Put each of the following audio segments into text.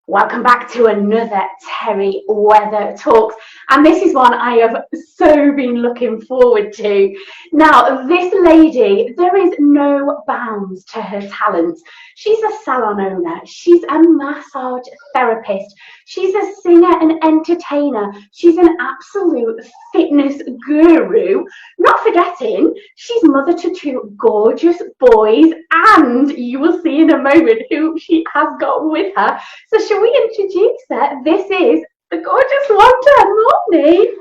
Welcome back to another Terrie Weather Talks, and this is one I have so been looking forward to. Now, this lady, there is no bounds to her talents. She's a salon owner, she's a massage therapist, she's a singer and entertainer, she's an absolute fitness guru. Not forgetting, she's mother to two gorgeous boys, and you will see in a moment who she has got with her. So shall we introduce her? This is the gorgeous Wanda. Morning.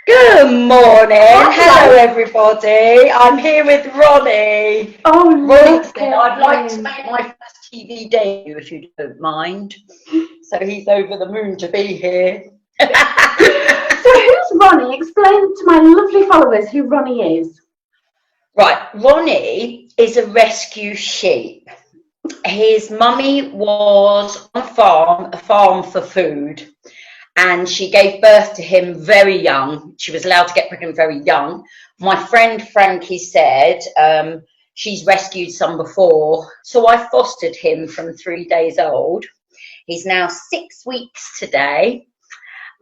Good morning. Hello, everybody. I'm here with Ronnie. Oh, Ronnie said, I'd like to make my first TV debut, if you don't mind. So he's over the moon to be here. So who's Ronnie? Explain to my lovely followers who Ronnie is. Right, Ronnie is a rescue sheep. His mummy was on a farm for food, and she gave birth to him very young. She was allowed to get pregnant very young. My friend Frankie said she's rescued some before, so I fostered him from 3 days old. He's now 6 weeks today,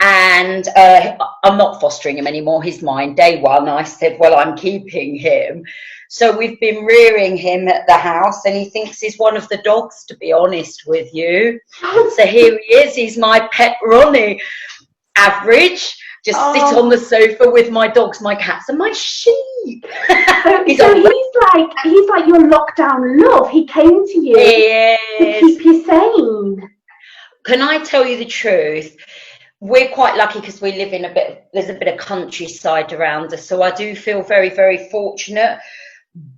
and I'm not fostering him anymore. He's mine. Day one, I said, well, I'm keeping him. So we've been rearing him at the house, and he thinks he's one of the dogs, to be honest with you. So here he is. He's my pet Ronnie. Average. Just sit on the sofa with my dogs, my cats, and my sheep. So he's like your lockdown love. He came to you to keep you sane. Can I tell you the truth? We're quite lucky because we live in there's a bit of countryside around us. So I do feel very, very fortunate.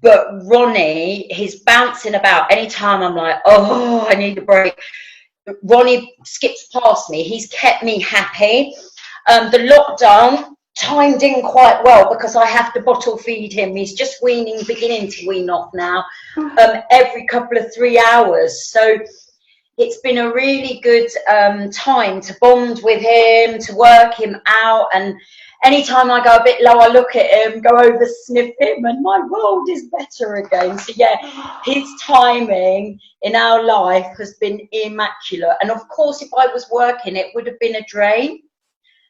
But Ronnie, he's bouncing about. Anytime I'm like, oh, I need a break, Ronnie skips past me. He's kept me happy. The lockdown timed in quite well because I have to bottle feed him. He's just beginning to wean off now, every couple of 3 hours. So it's been a really good time to bond with him, to work him out. And anytime I go a bit low, I look at him, go over, sniff him, and my world is better again. So yeah, his timing in our life has been immaculate. And of course, if I was working, it would have been a drain.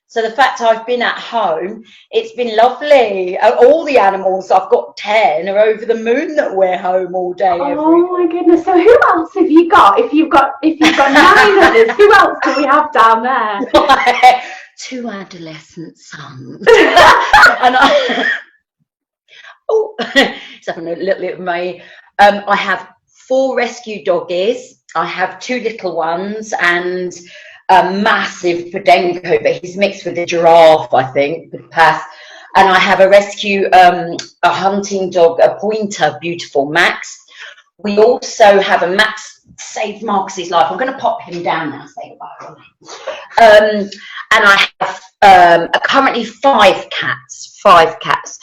So the fact I've been at home, it's been lovely. All the animals, I've got 10, are over the moon that we're home all day. Oh my goodness! So who else have you got? If you've got 9 others, who else do we have down there? 2 adolescent sons. And it's having a little bit of me. I have 4 rescue doggies. I have 2 little ones and a massive Podenco, but he's mixed with a giraffe, I think, with Path. And I have a rescue, a hunting dog, a pointer, beautiful Max. We also have a Max saved Marcus's life. I'm going to pop him down now, say goodbye. And I have currently 5 cats,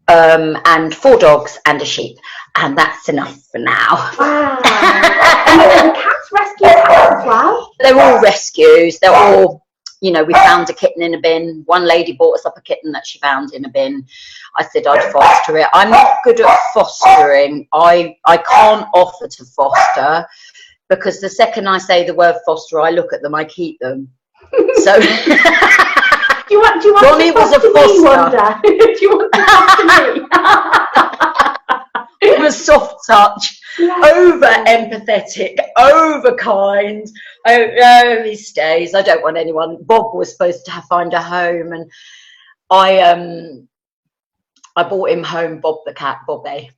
and 4 dogs and a sheep. And that's enough for now. Wow. And the cats rescue cats as well? They're all rescues. They're all, we found a kitten in a bin. One lady bought us up a kitten that she found in a bin. I said I'd foster it. I'm not good at fostering. I can't offer to foster because the second I say the word foster, I look at them, I keep them. So... Do you want Ronnie to was a foster me, foster. Wanda? Do you want to foster me? It was soft touch, over empathetic, over kind. Oh, he stays. I don't want anyone. Bob was supposed to find a home, and I brought him home, Bob the cat, Bobby.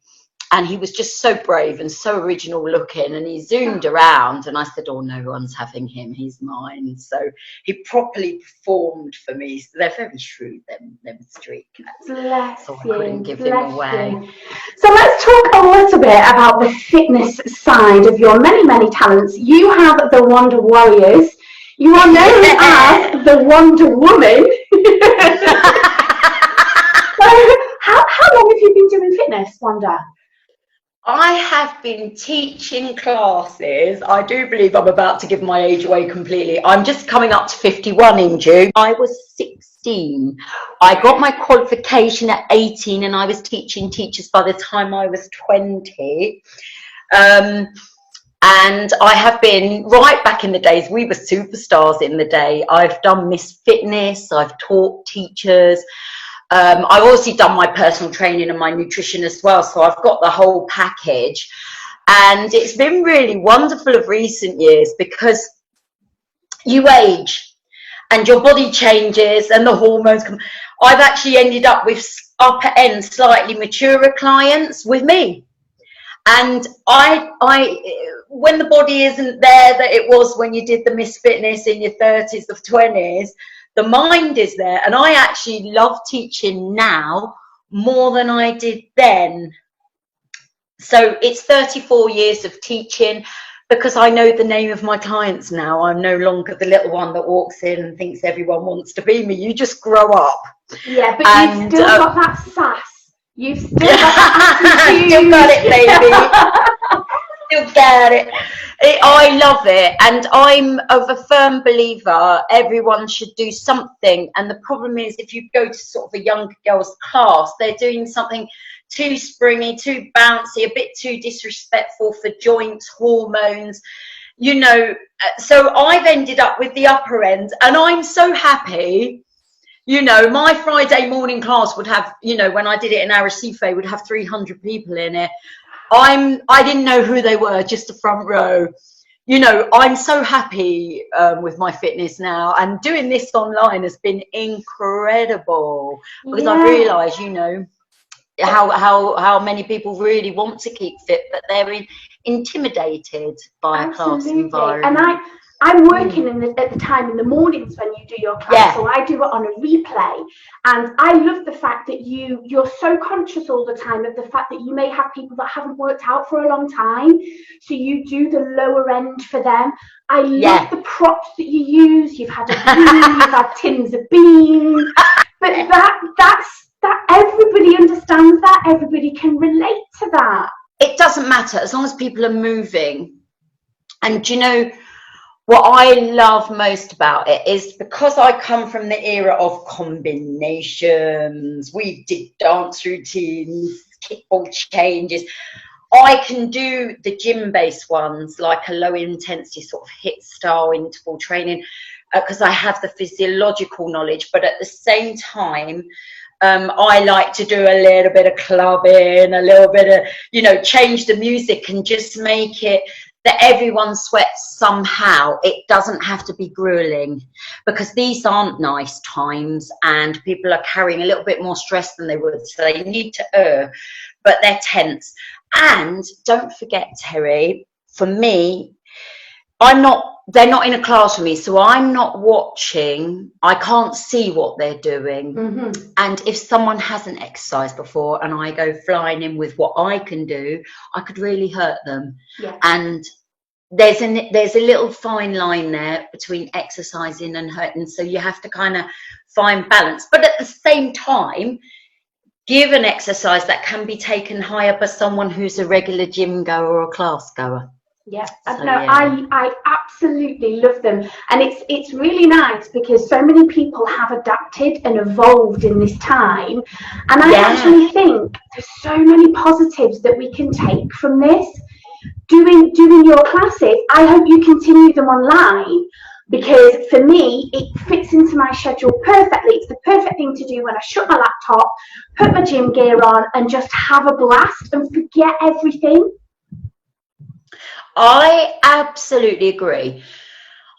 And he was just so brave and so original looking, and he zoomed around, and I said, oh, no one's having him, he's mine. So he properly performed for me. So they're very shrewd, them street cats. Bless so I you, couldn't give him away. You. So let's talk a little bit about the fitness side of your many, many talents. You have the Wonder Warriors. You are known as the Wonder Woman. So how long have you been doing fitness, Wanda? I have been teaching classes. I do believe I'm about to give my age away completely. I'm just coming up to 51 in June. I was 16. I got my qualification at 18, and I was teaching teachers by the time I was 20. And I have been, right back in the days, we were superstars in the day. I've done Miss Fitness, I've taught teachers. I've obviously done my personal training and my nutrition as well. So I've got the whole package. And it's been really wonderful of recent years because you age and your body changes and the hormones come. I've actually ended up with upper end, slightly maturer clients with me. And I, when the body isn't there that it was when you did the Miss Fitness in your 30s or 20s, the mind is there. And I actually love teaching now more than I did then. So it's 34 years of teaching because I know the name of my clients now. I'm no longer the little one that walks in and thinks everyone wants to be me. You just grow up. Yeah, but you've still got that sass. You've still got that attitude. Still got it, baby. Still got it. I love it. And I'm of a firm believer everyone should do something. And the problem is if you go to sort of a young girl's class, they're doing something too springy, too bouncy, a bit too disrespectful for joints, hormones, you know. So I've ended up with the upper end, and I'm so happy. You know, my Friday morning class would have, you know, when I did it in Arrecife, would have 300 people in it. I didn't know who they were, just the front row. You know, I'm so happy with my fitness now, and doing this online has been incredible because I've realised, you know, how many people really want to keep fit, but they're intimidated by a class environment. And I'm working at the time in the mornings when you do your class, so I do it on a replay. And I love the fact that you're so conscious all the time of the fact that you may have people that haven't worked out for a long time, so you do the lower end for them. I love the props that you use. You've had a bean, you've had tins of beans, but that's everybody understands that. Everybody can relate to that. It doesn't matter as long as people are moving. And you know what I love most about it is because I come from the era of combinations. We did dance routines, kickball changes. I can do the gym-based ones, like a low-intensity sort of HIIT style interval training, because I have the physiological knowledge. But at the same time, I like to do a little bit of clubbing, a little bit of, you know, change the music and just make it that everyone sweats somehow. It doesn't have to be grueling because these aren't nice times and people are carrying a little bit more stress than they would. So they need to err, but they're tense. And don't forget, Terrie, for me, they're not in a class with me, so I'm not watching. I can't see what they're doing. Mm-hmm. And if someone hasn't exercised before and I go flying in with what I can do, I could really hurt them. Yeah. And there's a little fine line there between exercising and hurting, so you have to kind of find balance. But at the same time, give an exercise that can be taken higher by someone who's a regular gym goer or a class goer. Yeah, so, no, yeah. I absolutely love them, and it's really nice because so many people have adapted and evolved in this time, and I actually think there's so many positives that we can take from this. Doing your classes, I hope you continue them online because for me it fits into my schedule perfectly. It's the perfect thing to do when I shut my laptop, put my gym gear on, and just have a blast and forget everything. I absolutely agree.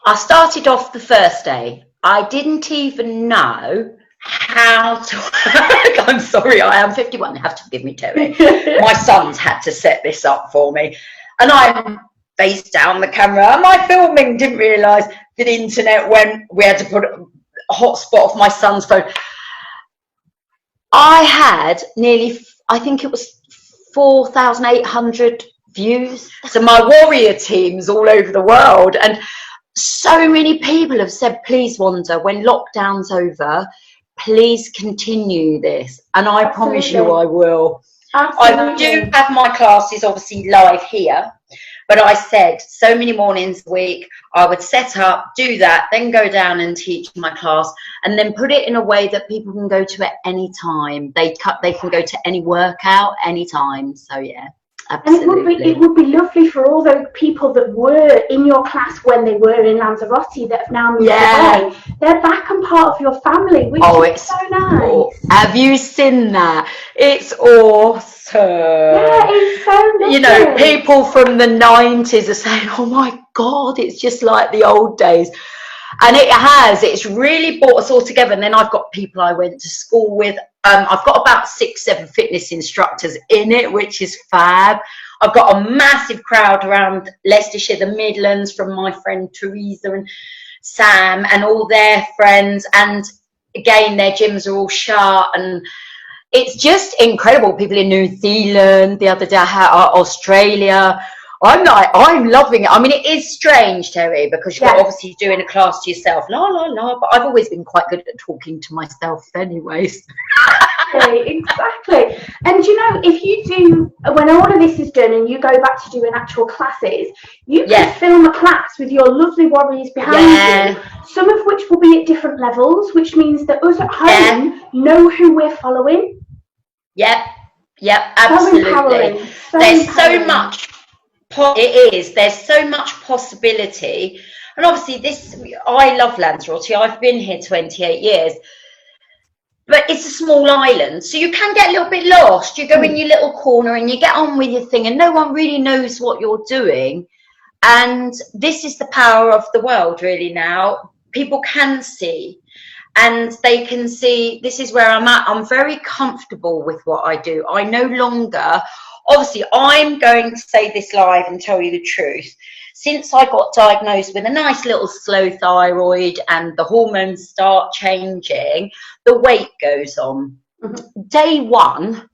I started off the first day. I didn't even know how to work. I'm sorry, I am 51. You have to forgive me, Terrie. My sons had to set this up for me. And I'm face down the camera. And my filming didn't realise the internet when we had to put a hotspot of my son's phone. I had nearly, I think it was 4,800 views. So my warrior teams all over the world, and so many people have said, please Wanda, when lockdown's over, please continue this, and I promise you I will. I do have my classes obviously live here, but I said so many mornings a week I would set up, do that, then go down and teach my class, and then put it in a way that people can go to at any time. They can go to any workout anytime. So yeah, Absolutely. And it would be lovely for all those people that were in your class when they were in Lanzarote that have now moved away. They're back and part of your family, which is so nice. Have you seen that? It's awesome. Yeah, it's so lovely. You know, people from the 90s are saying, oh my God, it's just like the old days. And it's really brought us all together. And then I've got people I went to school with. I've got about 6-7 fitness instructors in it, which is fab. I've got a massive crowd around Leicestershire, the Midlands, from my friend Teresa and Sam and all their friends. And again, their gyms are all shut. And it's just incredible. People in New Zealand, the other day, Australia. I'm loving it. I mean, it is strange, Terrie, because you're obviously doing a class to yourself, but I've always been quite good at talking to myself anyways. Exactly. And you know, if you do, when all of this is done and you go back to doing actual classes, you can film a class with your lovely warriors behind you, some of which will be at different levels, which means that us at home know who we're following. Yep, absolutely. There's so much. There's so much possibility. And obviously I love Lanzarote. I've been here 28 years. But it's a small island, so you can get a little bit lost. You go in your little corner and you get on with your thing and no one really knows what you're doing. And this is the power of the world really now. People can see. And they can see, this is where I'm at. I'm very comfortable with what I do. I no longer, obviously, I'm going to say this live and tell you the truth. Since I got diagnosed with a nice little slow thyroid and the hormones start changing, the weight goes on. Day one,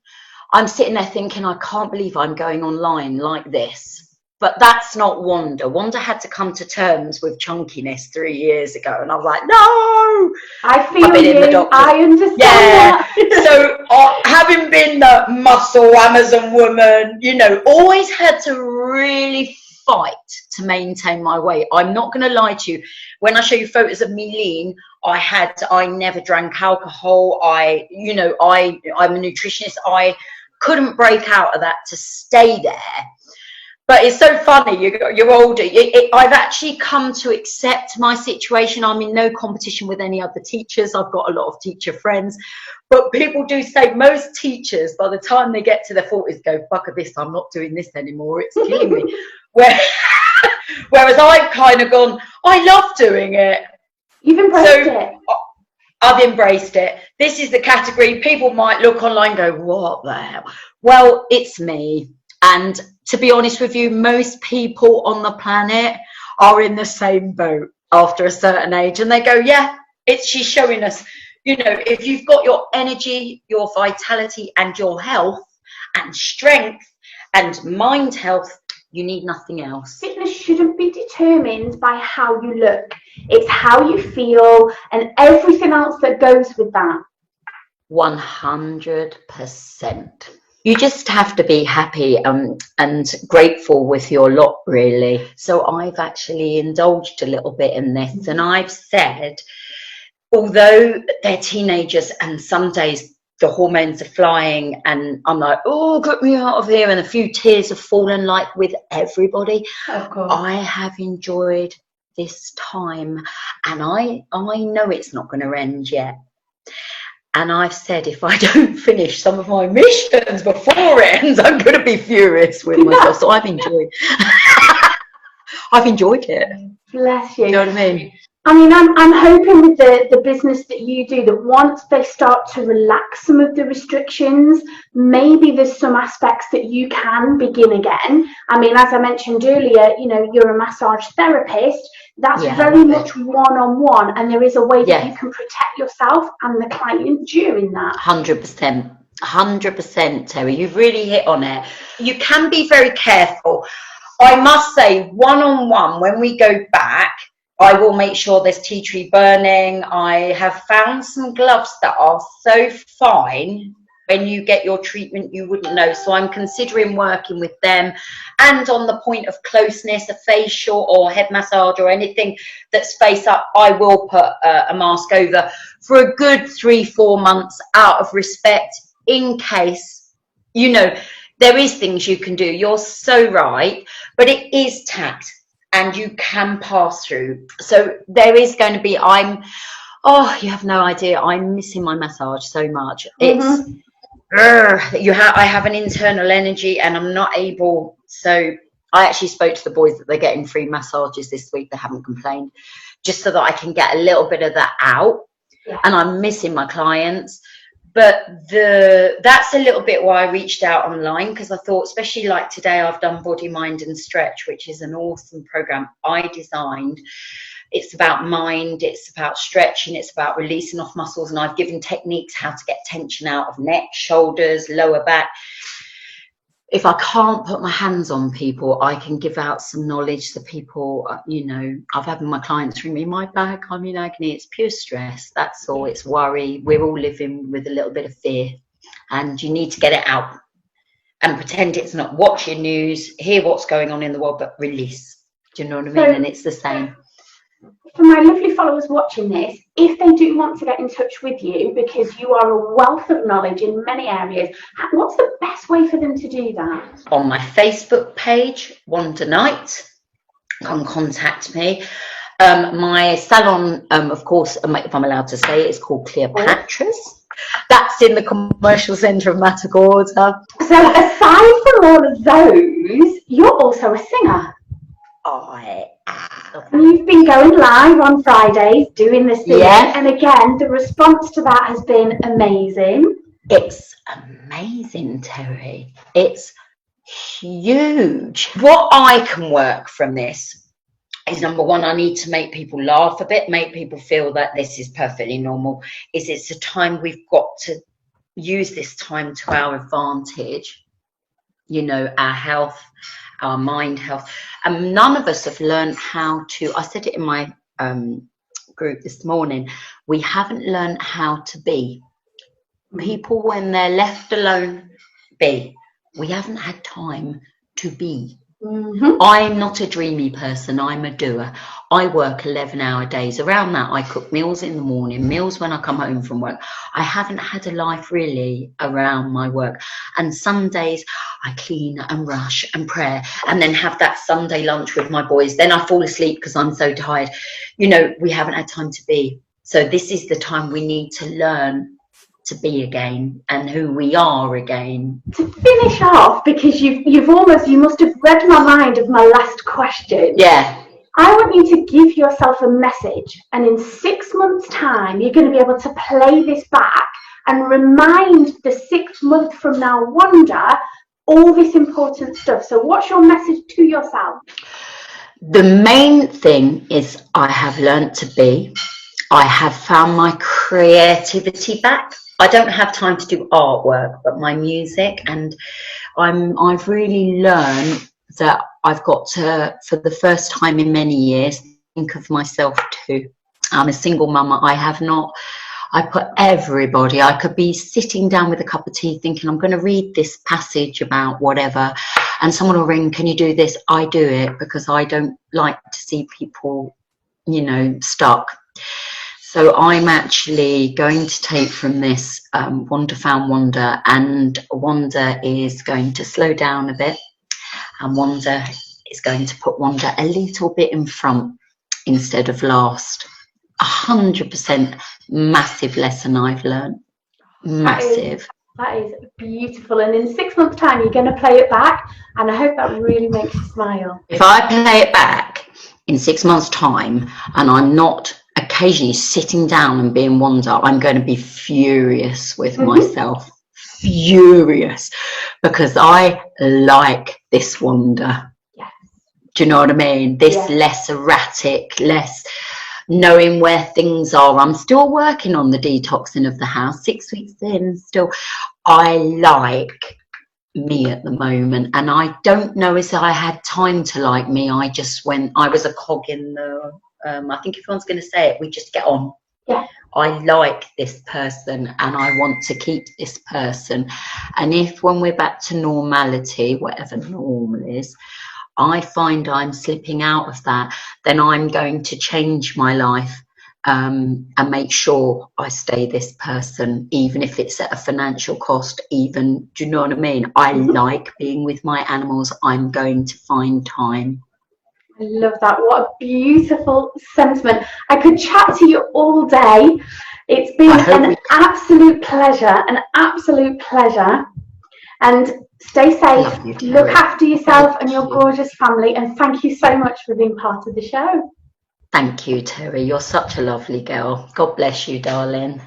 I'm sitting there thinking, I can't believe I'm going online like this. But that's not Wanda. Wanda had to come to terms with chunkiness 3 years ago. And I was like, no! I feel you. I understand that. So having been the muscle Amazon woman, you know, always had to really fight to maintain my weight. I'm not going to lie to you. When I show you photos of me lean, I never drank alcohol. I'm a nutritionist. I couldn't break out of that to stay there. But it's so funny, you're older. I've actually come to accept my situation. I'm in no competition with any other teachers. I've got a lot of teacher friends. But people do say most teachers, by the time they get to their 40s, go, bugger this, I'm not doing this anymore. It's killing me. Whereas I've kind of gone, I love doing it. You've embraced it. I've embraced it. This is the category. People might look online and go, what the hell? Well, it's me. And to be honest with you, most people on the planet are in the same boat after a certain age. And they go, she's showing us, you know, if you've got your energy, your vitality and your health and strength and mind health, you need nothing else. Fitness shouldn't be determined by how you look. It's how you feel and everything else that goes with that. 100%. You just have to be happy and grateful with your lot, really. So I've actually indulged a little bit in this, and I've said, although they're teenagers and some days the hormones are flying and I'm like, oh, get me out of here, and a few tears have fallen like with everybody. Of course. I have enjoyed this time, and I know it's not going to end yet. And I've said, if I don't finish some of my missions before it ends, I'm going to be furious with myself. So I've enjoyed it. Bless you. You know what I mean? I mean, I'm hoping with the business that you do, that once they start to relax some of the restrictions, maybe there's some aspects that you can begin again. I mean, as I mentioned earlier, you know, you're a massage therapist. That's very much one-on-one, and there is a way that you can protect yourself and the client during that. 100%, Terrie. You've really hit on it. You can be very careful. I must say, one-on-one, when we go back, I will make sure there's tea tree burning. I have found some gloves that are so fine. When you get your treatment, you wouldn't know. So I'm considering working with them. And on the point of closeness, a facial or head massage or anything that's face up, I will put a mask over for a good 3-4 months out of respect, in case, you know, there is things you can do. You're so right, but it is tact, and you can pass through. So there is going to be, oh, you have no idea, I'm missing my massage so much. It's, I have an internal energy and I'm not able. So I actually spoke to the boys that they're getting free massages this week. They haven't complained, just so that I can get a little bit of that out. Yeah. And I'm missing my clients. But that's a little bit why I reached out online, because I thought, especially like today, I've done Body, Mind and Stretch, which is an awesome program I designed. It's about mind, it's about stretching, it's about releasing off muscles, and I've given techniques how to get tension out of neck, shoulders, lower back. If I can't put my hands on people, I can give out some knowledge to people. You know, I've had my clients ring me, my back, I'm in agony. It's pure stress. That's all. It's worry. We're all living with a little bit of fear, and you need to get it out and pretend it's not. Watch your news, hear what's going on in the world, but release. Do you know what I mean? And it's the same. For my lovely followers watching this, if they do want to get in touch with you, because you are a wealth of knowledge in many areas, what's the best way for them to do that? On my Facebook page, Wanda Knight, come contact me. My salon, of course, if I'm allowed to say it, is called Cleopatra's. That's in the commercial centre of Matagorda. So aside from all of those, you're also a singer. I am. And you've been going live on Fridays doing this singing, and again, the response to that has been amazing. It's amazing, Terrie. It's huge. What I can work from this is, number one, I need to make people laugh a bit, make people feel that this is perfectly normal. It's a time we've got to use this time to our advantage. You know, our health, our mind health. And none of us have learned how to, I said it in my group this morning, we haven't learned how to be. People, when they're left alone, be. We haven't had time to be. I'm not a dreamy person, I'm a doer. I work 11-hour days. Around that, I cook meals in the morning, meals when I come home from work. I haven't had a life really around my work. And some days I clean and rush and pray, and then have that Sunday lunch with my boys. Then I fall asleep because I'm so tired. You know, we haven't had time to be. So this is the time we need to learn to be again, and who we are again. To finish off, because you must have read my mind of my last question. Yeah. I want you to give yourself a message, and in 6 months' time, you're going to be able to play this back and remind the 6th month from now Wanda all this important stuff. So what's your message to yourself? The main thing is, I have learnt to be. I have found my creativity back. I don't have time to do artwork, but my music, and I've really learned that I've got to, for the first time in many years, think of myself too. I'm a single mama. I put everybody, I could be sitting down with a cup of tea thinking I'm going to read this passage about whatever, and someone will ring, can you do this? I do it because I don't like to see people, you know, stuck. So I'm actually going to take from this Wanda Found Wanda, and Wanda is going to slow down a bit, and Wanda is going to put Wanda a little bit in front instead of last. 100% massive lesson I've learned. Massive. That is beautiful. And in 6 months' time, you're going to play it back, and I hope that really makes you smile. If I play it back in 6 months' time and I'm not occasionally sitting down and being Wanda, I'm going to be furious with myself. Furious. Because I like this Wanda. Yes. Do you know what I mean? This less erratic, less knowing where things are. I'm still working on the detoxing of the house. 6 weeks in, still. I like me at the moment, and I don't know if I had time to like me. I was a cog in the I think everyone's going to say it, we just get on. Yeah. I like this person and I want to keep this person, and if when we're back to normality, whatever normal is, I find I'm slipping out of that, then I'm going to change my life and make sure I stay this person, even if it's at a financial cost. Even, do you know what I mean? I like being with my animals. I'm going to find time. I love that. What a beautiful sentiment. I could chat to you all day. It's been an absolute pleasure, And stay safe, look after yourself and your gorgeous family, and thank you so much for being part of the show. Thank you, Terrie. You're such a lovely girl. God bless you, darling.